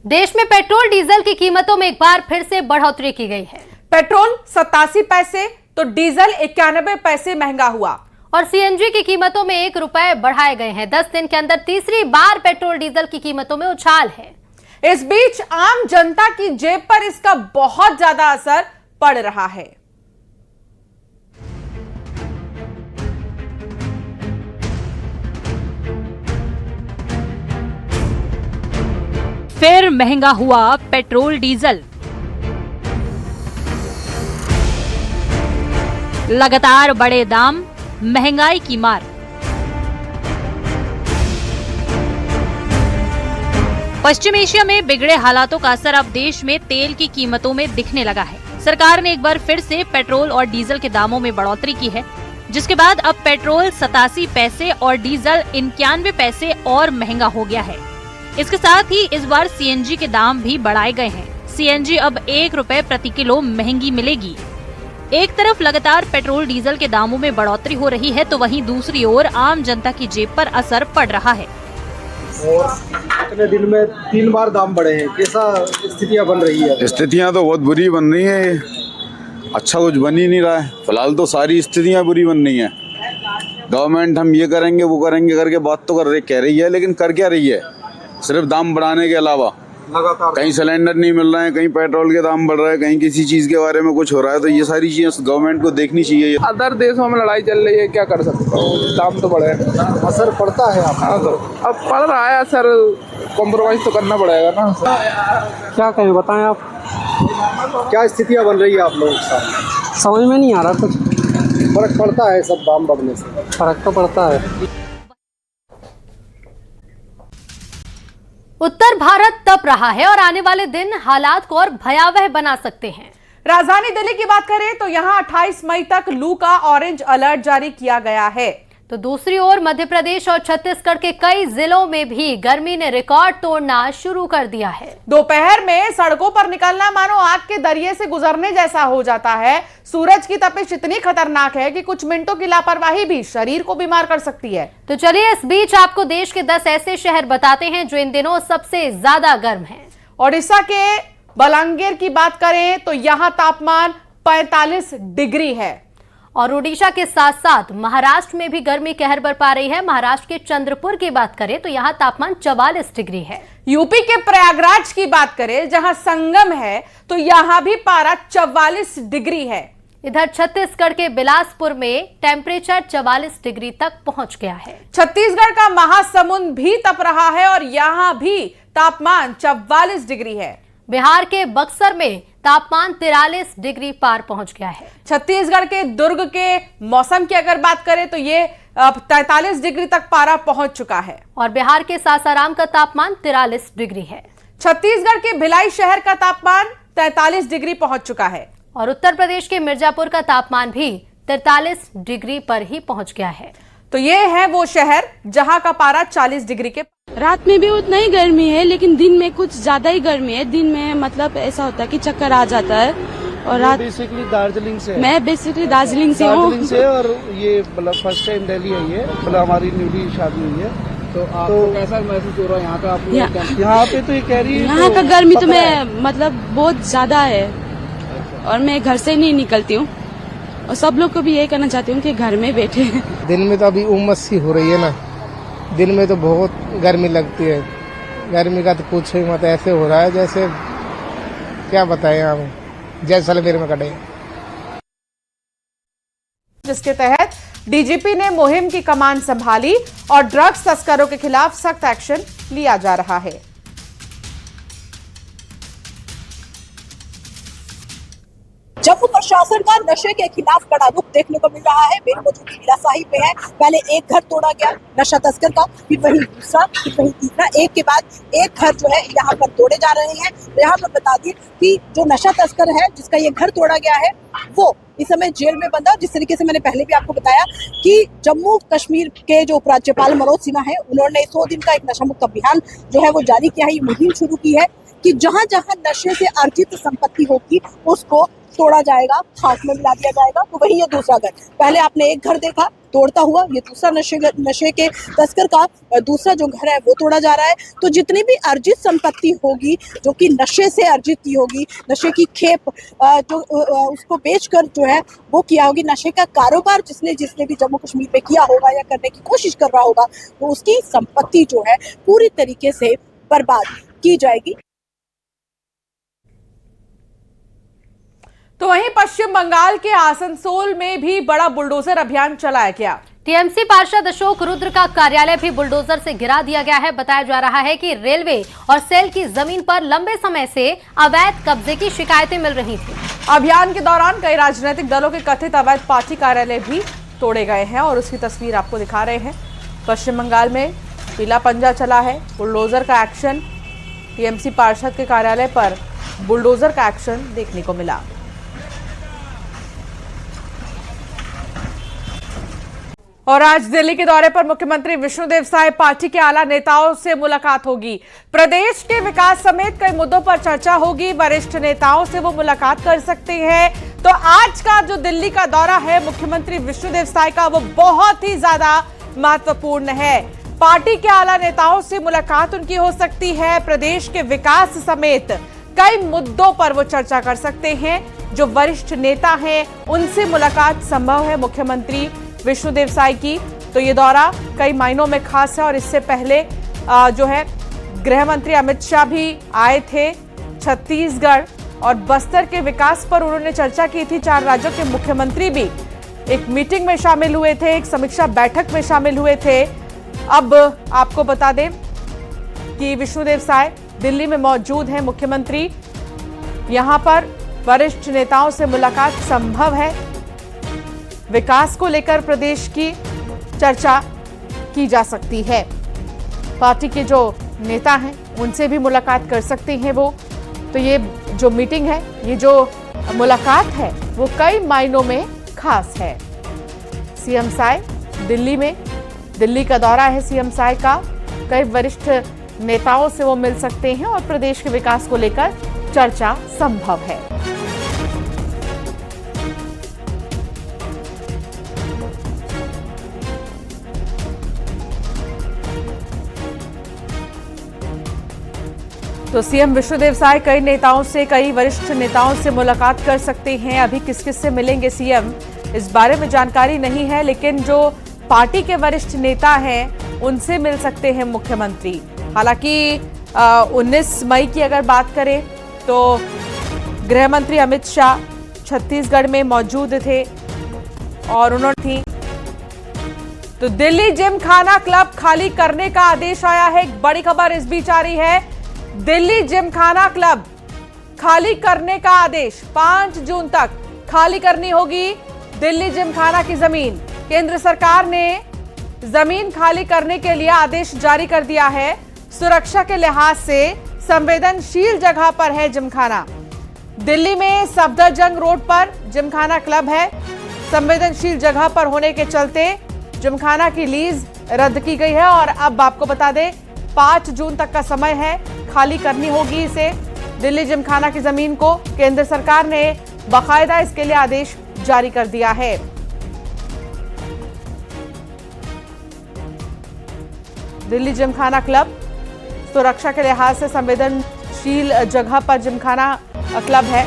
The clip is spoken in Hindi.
देश में पेट्रोल डीजल की कीमतों में एक बार फिर से बढ़ोतरी की गई है। पेट्रोल 87 पैसे तो डीजल 91 पैसे महंगा हुआ और सीएनजी की कीमतों में 1 रुपए बढ़ाए गए हैं। 10 दिन के अंदर तीसरी बार पेट्रोल डीजल की कीमतों में उछाल है। इस बीच आम जनता की जेब पर इसका बहुत ज्यादा असर पड़ रहा है। फिर महंगा हुआ पेट्रोल डीजल। लगातार बढ़े दाम, महंगाई की मार। पश्चिम एशिया में बिगड़े हालातों का असर अब देश में तेल की कीमतों में दिखने लगा है। सरकार ने एक बार फिर से पेट्रोल और डीजल के दामों में बढ़ोतरी की है, जिसके बाद अब पेट्रोल 87 पैसे और डीजल 91 पैसे और महंगा हो गया है। इसके साथ ही इस बार सीएनजी के दाम भी बढ़ाए गए हैं। सीएनजी अब 1 रुपए प्रति किलो महंगी मिलेगी। एक तरफ लगातार पेट्रोल डीजल के दामों में बढ़ोतरी हो रही है, तो वहीं दूसरी ओर आम जनता की जेब पर असर पड़ रहा है। और इतने दिन में 3 बार दाम बढ़े हैं, कैसा स्थितियां बन रही है? स्थितियां तो बहुत बुरी बन रही है। अच्छा कुछ बन ही नहीं रहा है। फिलहाल तो सारी स्थितियां बुरी बन रही हैं। गवर्नमेंट हम ये करेंगे वो करेंगे करके बात तो कह रही है, लेकिन कर क्या रही है? सिर्फ दाम बढ़ाने के अलावा लगातार कहीं सिलेंडर नहीं मिल रहे हैं, कहीं पेट्रोल के दाम बढ़ रहे हैं, कहीं किसी चीज के बारे में कुछ हो रहा है। तो ये सारी चीजें गवर्नमेंट को देखनी चाहिए। अदर देशों में लड़ाई चल रही है, क्या कर सकते हो, दाम तो बढ़े। असर पड़ता है आपको? हाँ तो अब पड़ रहा है असर, कॉम्प्रोमाइज तो करना पड़ेगा ना। क्या करें बताएं आप? क्या स्थितियां बन रही है आप लोगों के साथ? समझ में नहीं आ रहा कुछ। फर्क पड़ता है सब दाम बढ़ने से? फर्क तो पड़ता है। उत्तर भारत तप रहा है और आने वाले दिन हालात को और भयावह बना सकते हैं। राजधानी दिल्ली की बात करें तो यहां 28 मई तक लू का ऑरेंज अलर्ट जारी किया गया है। तो दूसरी ओर मध्य प्रदेश और छत्तीसगढ़ के कई जिलों में भी गर्मी ने रिकॉर्ड तोड़ना शुरू कर दिया है। दोपहर में सड़कों पर निकलना मानो आग के दरिये से गुजरने जैसा हो जाता है। सूरज की तपिश इतनी खतरनाक है कि कुछ मिनटों की लापरवाही भी शरीर को बीमार कर सकती है। तो चलिए इस बीच आपको देश के 10 ऐसे शहर बताते हैं जो इन दिनों सबसे ज्यादा गर्म हैं। ओडिशा के बलांगीर की बात करें तो यहां तापमान 45 डिग्री है। और ओडिशा के साथ साथ महाराष्ट्र में भी गर्मी कहर बरपा रही है। महाराष्ट्र के चंद्रपुर की बात करें तो यहाँ तापमान 44 डिग्री है। यूपी के प्रयागराज की बात करें जहां संगम है तो यहां भी पारा 44 डिग्री है। इधर छत्तीसगढ़ के बिलासपुर में टेम्परेचर 44 डिग्री तक पहुंच गया है। छत्तीसगढ़ का महासमुंद भी तप रहा है और यहां भी तापमान 44 डिग्री है। बिहार के बक्सर में तापमान 43 डिग्री पार पहुंच गया है। छत्तीसगढ़ के दुर्ग के मौसम की अगर बात करें तो ये 43 डिग्री तक पारा पहुंच चुका है। और बिहार के सासाराम का तापमान 43 डिग्री है। छत्तीसगढ़ के भिलाई शहर का तापमान 43 डिग्री पहुंच चुका है। और उत्तर प्रदेश के मिर्जापुर का तापमान भी 43 डिग्री पर ही पहुंच गया है। तो ये है वो शहर जहां का पारा 40 डिग्री के। रात में भी उतना ही गर्मी है, लेकिन दिन में कुछ ज्यादा ही गर्मी है। दिन में मतलब ऐसा होता है कि चक्कर आ जाता है। और रात बेसिकली दार्जिलिंग से? मैं बेसिकली दार्जिलिंग से हूँ। और ये मतलब फर्स्ट टाइम दिल्ली आई है, मतलब हमारी न्यूली शादी हुई है। तो आपको कैसा महसूस हो रहा है यहाँ पे? आप यहाँ पे तो ये कह रही है यहाँ का गर्मी तो मैं मतलब बहुत ज्यादा है और मैं घर से नहीं निकलती हूँ। और सब लोग को भी यही कहना चाहती हूँ कि घर में बैठे। दिन में तो अभी उमस सी हो रही है ना, दिन में तो बहुत गर्मी लगती है। गर्मी का तो पूछो ही मत, ऐसे हो रहा है जैसे क्या बताएं हम, जैसलमेर में कटे। जिसके तहत डीजीपी ने मुहिम की कमान संभाली और ड्रग्स तस्करों के खिलाफ सख्त एक्शन लिया जा रहा है। जम्मू प्रशासन का नशे के खिलाफ कड़ा रुख देखने को मिल रहा है। बेलमौजूद इलासाही पे है, पहले एक घर तोड़ा गया नशा तस्कर का, फिर वही दूसरा, फिर वही तीसरा, एक के बाद एक घर जो है यहाँ पर तोड़े जा रहे हैं। तो यहाँ पर बता दें कि जो नशा तस्कर है जिसका ये घर तोड़ा गया है वो इस समय जेल में बंद है। जिस तरीके से मैंने पहले भी आपको बताया कि जम्मू कश्मीर के जो उपराज्यपाल मनोज सिन्हा है उन्होंने 100 दिन का एक नशा मुक्त अभियान जो है वो जारी किया है। ये मुहिम शुरू की है कि जहाँ जहाँ नशे से अर्जित संपत्ति होगी उसको तोड़ा जाएगा, खाक में मिला दिया जाएगा। तो वही है दूसरा घर। पहले आपने एक घर देखा, तोड़ता हुआ। ये दूसरा नशे के तस्कर का दूसरा जो घर है वो तोड़ा जा रहा है। तो जितनी भी अर्जित संपत्ति होगी जो कि नशे से अर्जित की होगी, नशे की खेप जो उसको बेचकर जो है वो किया होगी, नशे का कारोबार जिसने भी जम्मू कश्मीर में किया होगा या करने की कोशिश कर रहा होगा, तो उसकी संपत्ति जो है पूरी तरीके से बर्बाद की जाएगी। तो वहीं पश्चिम बंगाल के आसनसोल में भी बड़ा बुलडोजर अभियान चलाया गया। टीएमसी पार्षद अशोक रुद्र का कार्यालय भी बुलडोजर से गिरा दिया गया है। बताया जा रहा है कि रेलवे और सेल की जमीन पर लंबे समय से अवैध कब्जे की शिकायतें मिल रही थी। अभियान के दौरान कई राजनीतिक दलों के कथित अवैध पार्टी कार्यालय भी तोड़े गए हैं और उसकी तस्वीर आपको दिखा रहे हैं। पश्चिम बंगाल में पीला पंजा चला है, बुलडोजर का एक्शन। टीएमसी पार्षद के कार्यालय पर बुलडोजर का एक्शन देखने को मिला। और आज दिल्ली के दौरे पर मुख्यमंत्री विष्णुदेव साय पार्टी के आला नेताओं से मुलाकात होगी। प्रदेश के विकास समेत कई मुद्दों पर चर्चा होगी। वरिष्ठ नेताओं से वो मुलाकात कर सकते हैं। तो आज का जो दिल्ली का दौरा है मुख्यमंत्री विष्णुदेव साय का, वो बहुत ही ज्यादा महत्वपूर्ण है। पार्टी के आला नेताओं से मुलाकात उनकी हो सकती है। प्रदेश के विकास समेत कई मुद्दों पर वो चर्चा कर सकते हैं। जो वरिष्ठ नेता हैं उनसे मुलाकात संभव है मुख्यमंत्री विष्णुदेव साय की। तो ये दौरा कई मायनों में खास है। और इससे पहले जो है गृह मंत्री अमित शाह भी आए थे छत्तीसगढ़ और बस्तर के विकास पर उन्होंने चर्चा की थी। 4 राज्यों के मुख्यमंत्री भी एक मीटिंग में शामिल हुए थे, एक समीक्षा बैठक में शामिल हुए थे। अब आपको बता दें कि विष्णुदेव साय दिल्ली में मौजूद हैं मुख्यमंत्री। यहां पर वरिष्ठ नेताओं से मुलाकात संभव है। विकास को लेकर प्रदेश की चर्चा की जा सकती है। पार्टी के जो नेता हैं उनसे भी मुलाकात कर सकते हैं वो। तो ये जो मीटिंग है, ये जो मुलाकात है, वो कई मायनों में खास है। सीएम साय दिल्ली में, दिल्ली का दौरा है सीएम साय का। कई वरिष्ठ नेताओं से वो मिल सकते हैं और प्रदेश के विकास को लेकर चर्चा संभव है। तो सीएम विष्णुदेव साय कई नेताओं से, कई वरिष्ठ नेताओं से मुलाकात कर सकते हैं। अभी किस किस से मिलेंगे सीएम, इस बारे में जानकारी नहीं है, लेकिन जो पार्टी के वरिष्ठ नेता हैं उनसे मिल सकते हैं मुख्यमंत्री। हालांकि 19 मई की अगर बात करें तो गृह मंत्री अमित शाह छत्तीसगढ़ में मौजूद थे और उन्होंने थी। तो दिल्ली जिम खाना क्लब खाली करने का आदेश आया है। एक बड़ी खबर इस बीच आ रही है। दिल्ली जिम खाना क्लब खाली करने का आदेश 5 जून तक खाली करनी होगी दिल्ली जिम खाना की जमीन। केंद्र सरकार ने जमीन खाली करने के लिए आदेश जारी कर दिया है। सुरक्षा के लिहाज से संवेदनशील जगह पर है जिमखाना। दिल्ली में सफदरजंग रोड पर जिमखाना क्लब है। संवेदनशील जगह पर होने के चलते जिमखाना की लीज रद्द की गई है और अब आपको बता दें 5 जून तक का समय है, खाली करनी होगी इसे। दिल्ली जिमखाना की जमीन को केंद्र सरकार ने बाकायदा इसके लिए आदेश जारी कर दिया है। दिल्ली जिमखाना क्लब सुरक्षा के लिहाज से संवेदनशील जगह पर जिमखाना क्लब है।